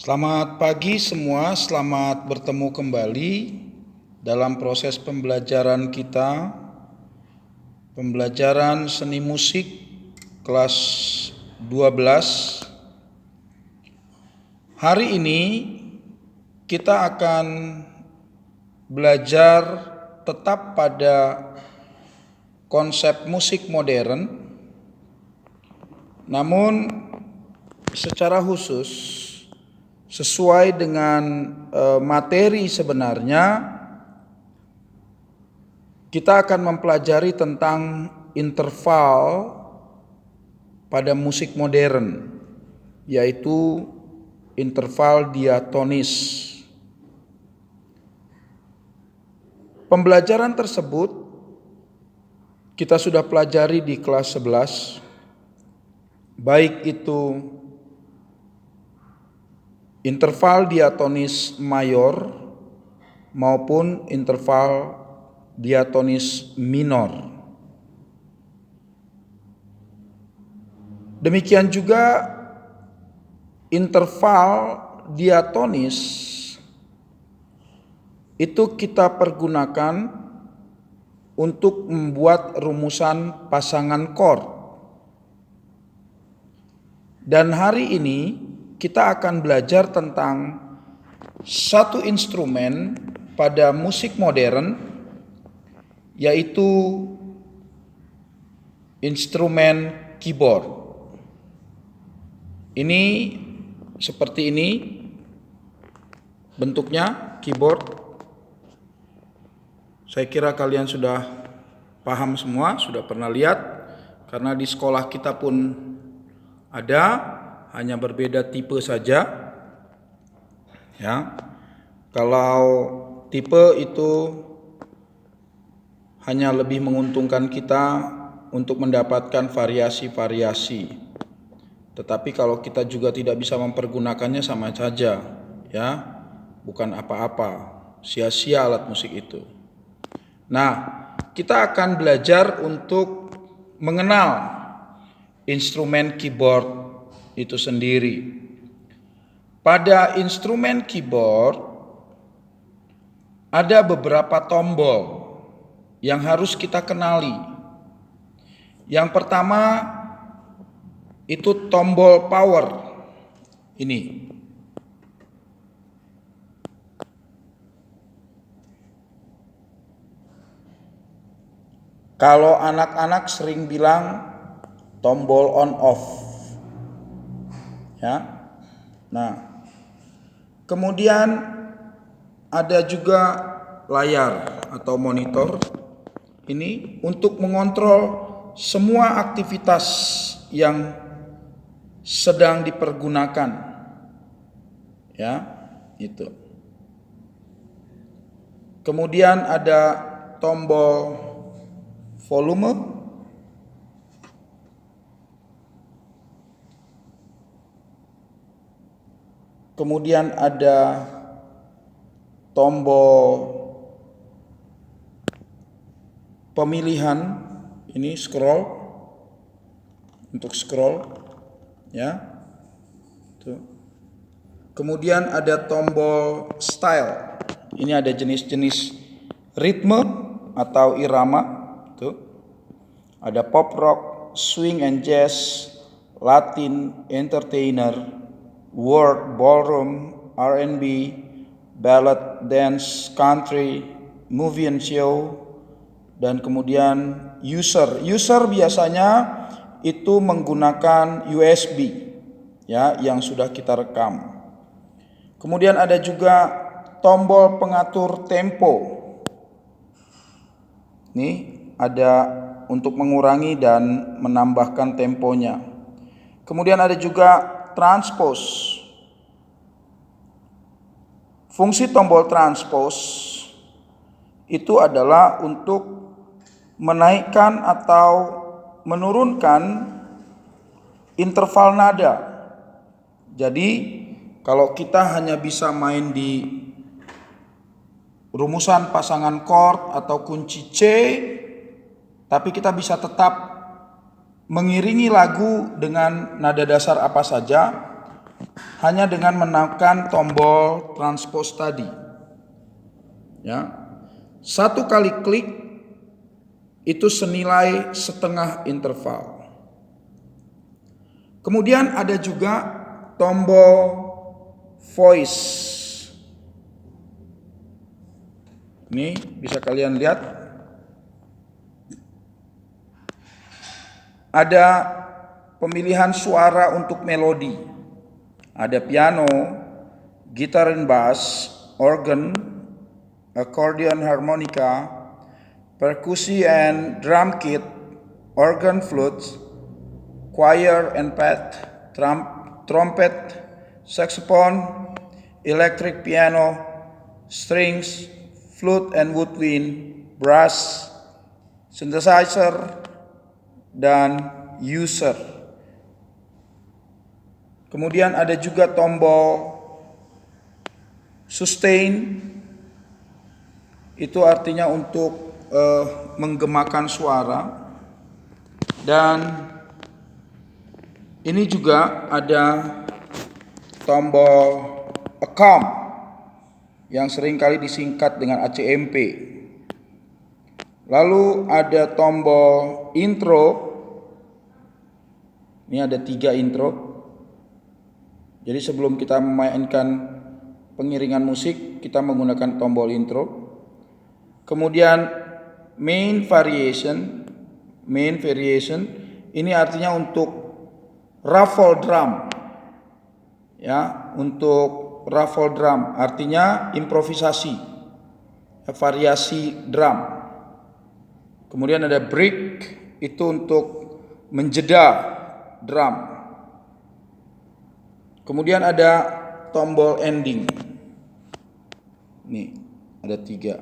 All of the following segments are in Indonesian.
Selamat pagi semua, selamat bertemu kembali dalam proses pembelajaran kita, pembelajaran seni musik kelas 12. Hari ini kita akan belajar tetap pada konsep musik modern, namun secara khusus sesuai dengan materi sebenarnya, kita akan mempelajari tentang interval pada musik modern, yaitu interval diatonis. Pembelajaran tersebut kita sudah pelajari di kelas 11, baik itu interval diatonis mayor maupun interval diatonis minor. Demikian juga interval diatonis itu kita pergunakan untuk membuat rumusan pasangan chord. Dan hari ini kita akan belajar tentang satu instrumen pada musik modern, yaitu instrumen keyboard. Ini seperti ini bentuknya keyboard. Saya kira kalian sudah paham semua, sudah pernah lihat, karena di sekolah kita pun ada, hanya berbeda tipe saja. Ya. Kalau tipe itu hanya lebih menguntungkan kita untuk mendapatkan variasi-variasi. Tetapi kalau kita juga tidak bisa mempergunakannya, sama saja, ya. Bukan apa-apa, sia-sia alat musik itu. Nah, kita akan belajar untuk mengenal instrumen keyboard itu sendiri. Pada instrumen keyboard ada beberapa tombol yang harus kita kenali. Yang pertama itu tombol power. Ini. Kalau anak-anak sering bilang tombol on off. Ya. Nah, kemudian ada juga layar atau monitor. Ini untuk mengontrol semua aktivitas yang sedang dipergunakan. Ya, itu. Kemudian ada tombol volume. Kemudian ada tombol pemilihan, ini scroll, untuk scroll, ya. Tuh. Kemudian ada tombol style. Ini ada jenis-jenis ritme atau irama, tuh. Ada pop rock, swing and jazz, Latin, entertainer, world, ballroom, R&B, ballad, dance, country, movie and show, dan kemudian user. User biasanya itu menggunakan USB, ya, yang sudah kita rekam. Kemudian ada juga tombol pengatur tempo. Ini ada untuk mengurangi dan menambahkan temponya. Kemudian ada juga transpose. Fungsi tombol transpose itu adalah untuk menaikkan atau menurunkan interval nada. Jadi kalau kita hanya bisa main di rumusan pasangan chord atau kunci C, tapi kita bisa tetap mengiringi lagu dengan nada dasar apa saja, hanya dengan menekan tombol transpose tadi. Ya. Satu kali klik itu senilai setengah interval. Kemudian ada juga tombol voice. Ini bisa kalian lihat. Ada pemilihan suara untuk melodi. Ada piano, gitar and bass, organ, accordion, harmonica, perkusi and drum kit, organ flute, choir and pad, trumpet, saxophone, electric piano, strings, flute and woodwind, brass, synthesizer, dan user. Kemudian ada juga tombol sustain, itu artinya untuk menggemakan suara. Dan ini juga ada tombol accom yang seringkali disingkat dengan ACMP. Lalu ada tombol intro. Ini ada 3 intro. Jadi sebelum kita memainkan pengiringan musik, kita menggunakan tombol intro. Kemudian main variation. Main variation ini artinya untuk ruffle drum. Ya, untuk ruffle drum artinya improvisasi, variasi drum. Kemudian ada break, itu untuk menjeda drum. Kemudian ada tombol ending. Nih, ada 3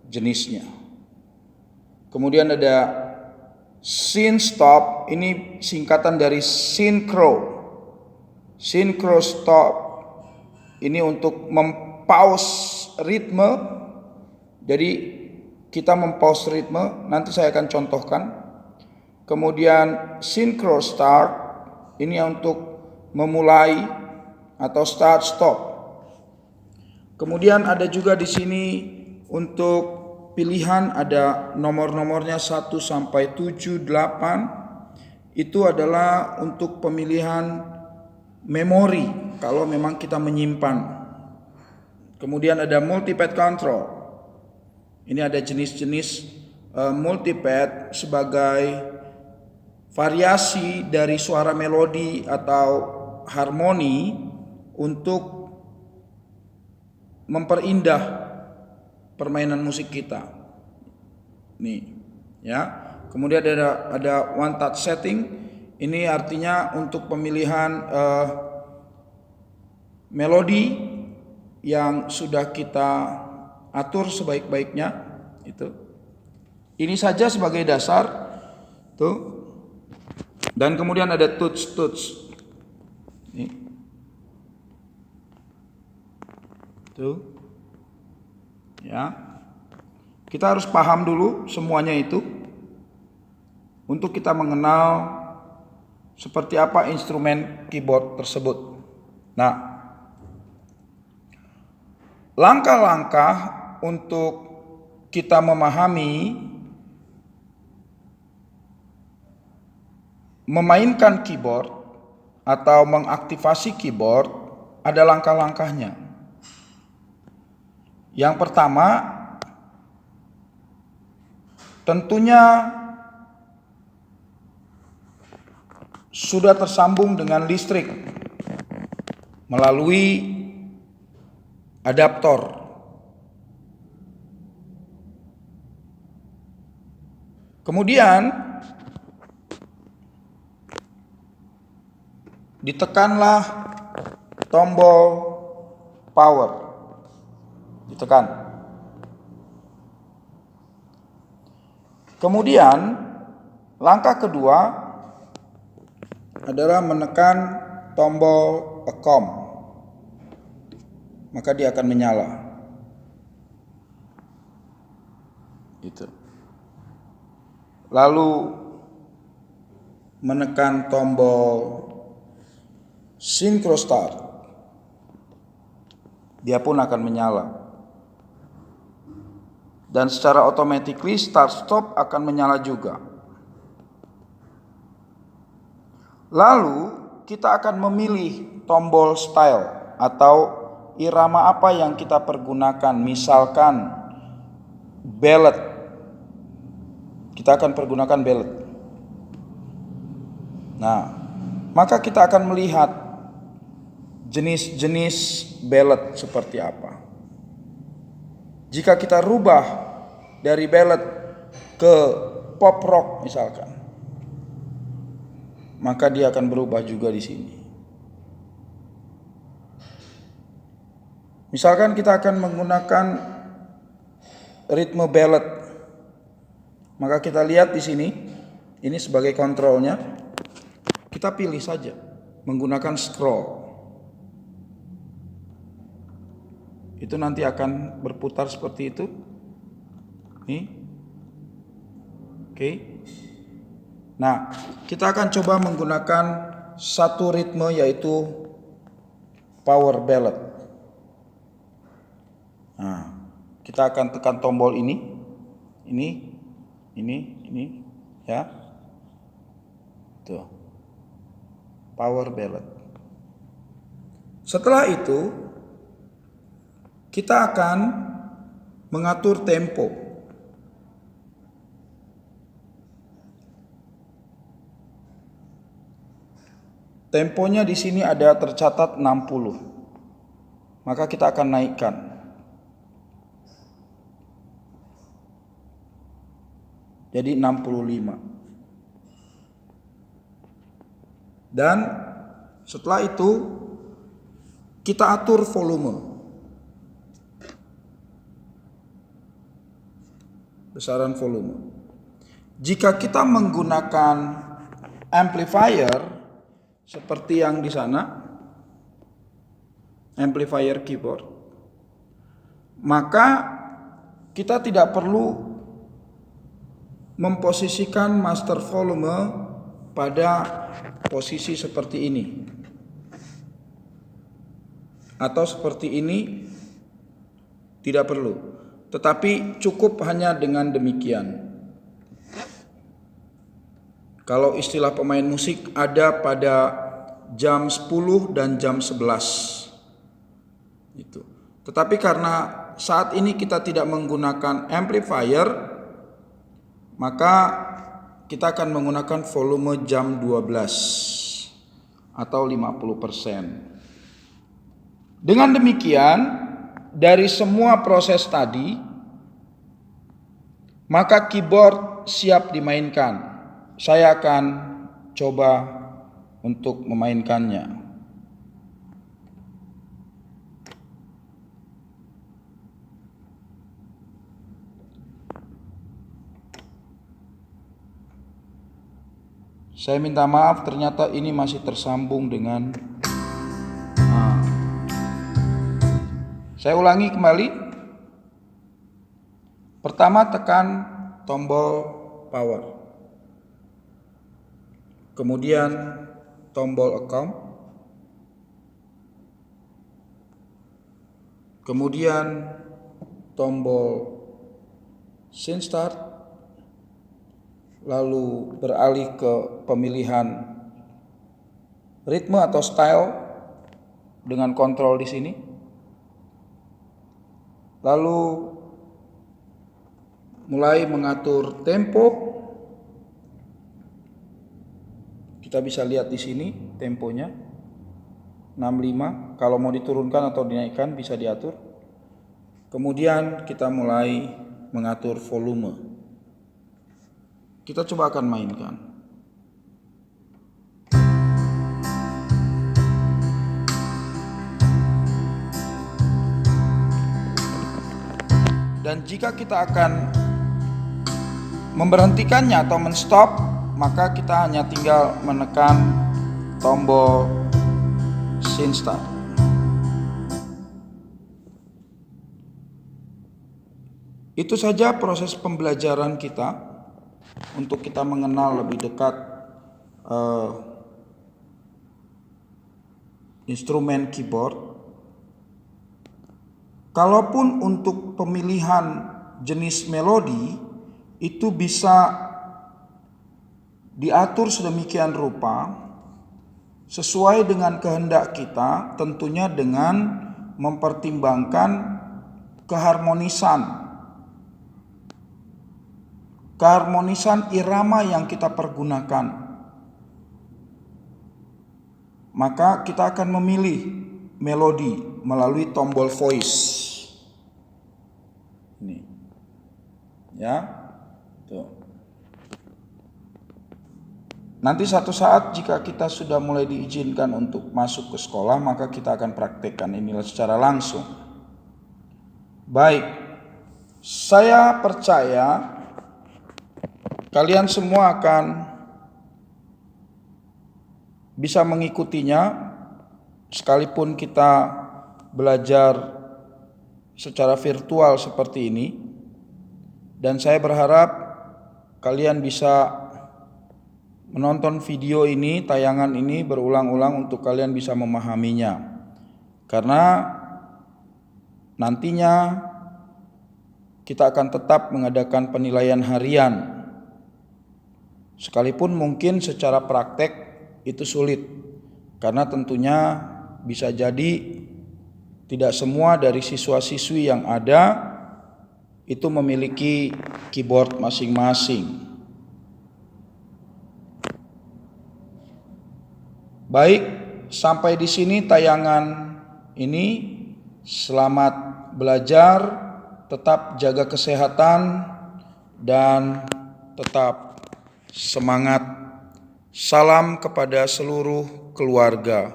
jenisnya. Kemudian ada synth stop, ini singkatan dari synchro. Synchro stop ini untuk mempause ritme. Jadi kita mempause ritme, nanti saya akan contohkan. Kemudian synchro start ini untuk memulai atau start stop. Kemudian ada juga di sini untuk pilihan, ada nomor-nomornya 1 sampai 7, 8. Itu adalah untuk pemilihan memori kalau memang kita menyimpan. Kemudian ada multipad control. Ini ada jenis-jenis multipad sebagai variasi dari suara melodi atau harmoni untuk memperindah permainan musik kita. Nih, ya. Kemudian ada one touch setting. Ini artinya untuk pemilihan melodi yang sudah kita atur sebaik-baiknya. Itu. Ini saja sebagai dasar. Tuh. Dan kemudian ada touch. Nih. Tuh. Ya. Kita harus paham dulu semuanya itu untuk kita mengenal seperti apa instrumen keyboard tersebut. Nah, langkah-langkah untuk kita memahami memainkan keyboard atau mengaktifasi keyboard ada langkah-langkahnya. Yang pertama, tentunya sudah tersambung dengan listrik melalui adaptor. Kemudian ditekanlah tombol power. Ditekan. Kemudian langkah kedua adalah menekan tombol accom. Maka dia akan menyala. Itu. Lalu menekan tombol synchro start. dia pun akan menyala. Dan secara automatically start stop akan menyala juga. Lalu kita akan memilih tombol style atau irama apa yang kita pergunakan. Misalkan ballad, kita akan pergunakan ballad. Nah, maka kita akan melihat jenis-jenis ballad seperti apa. Jika kita rubah dari ballad ke pop rock misalkan, maka dia akan berubah juga di sini. Misalkan kita akan menggunakan ritme ballad, maka kita lihat di sini, ini sebagai kontrolnya, kita pilih saja menggunakan scroll. Itu nanti akan berputar seperti itu. Nih. Oke. Nah, kita akan coba menggunakan satu ritme yaitu power ballad. Nah, kita akan tekan tombol ini ya. Tuh. Power ballad. Setelah itu kita akan mengatur tempo. Temponya di sini ada tercatat 60. Maka kita akan naikkan. Jadi 65. Dan setelah itu kita atur volume. Besaran volume. Jika kita menggunakan amplifier seperti yang di sana, amplifier keyboard, maka kita tidak perlu memposisikan master volume pada posisi seperti ini atau seperti ini, tidak perlu. Tetapi cukup hanya dengan demikian. Kalau istilah pemain musik ada pada jam 10 dan jam 11. Itu. Tetapi karena saat ini kita tidak menggunakan amplifier, maka kita akan menggunakan volume jam 12 atau 50%. Dengan demikian, dari semua proses tadi, maka keyboard siap dimainkan. Saya akan coba untuk memainkannya. Saya minta maaf, ternyata ini masih tersambung dengan saya ulangi kembali. Pertama tekan tombol power. Kemudian tombol account. Kemudian tombol scene start. Lalu beralih ke pemilihan ritme atau style dengan kontrol di sini. Lalu mulai mengatur tempo. Kita bisa lihat di sini temponya 65. Kalau mau diturunkan atau dinaikkan bisa diatur. Kemudian kita mulai mengatur volume. Kita coba akan mainkan. Dan jika kita akan memberhentikannya atau men-stop, maka kita hanya tinggal menekan tombol scene start. Itu saja proses pembelajaran kita untuk kita mengenal lebih dekat instrumen keyboard. Kalaupun untuk pemilihan jenis melodi itu bisa diatur sedemikian rupa sesuai dengan kehendak kita, tentunya dengan mempertimbangkan keharmonisan irama yang kita pergunakan. Maka kita akan memilih melodi melalui tombol voice. Ini. Ya. Tuh. Nanti satu saat jika kita sudah mulai diizinkan untuk masuk ke sekolah, maka kita akan praktekkan inilah secara langsung. Baik, saya percaya kalian semua akan bisa mengikutinya sekalipun kita belajar secara virtual seperti ini. Dan saya berharap kalian bisa menonton video ini, tayangan ini berulang-ulang untuk kalian bisa memahaminya. Karena nantinya kita akan tetap mengadakan penilaian harian. Sekalipun mungkin secara praktek itu sulit. Karena tentunya bisa jadi tidak semua dari siswa-siswi yang ada itu memiliki keyboard masing-masing. Baik, sampai di sini tayangan ini. Selamat belajar, tetap jaga kesehatan, dan tetap semangat. Salam kepada seluruh keluarga.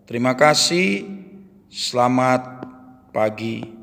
Terima kasih, selamat pagi.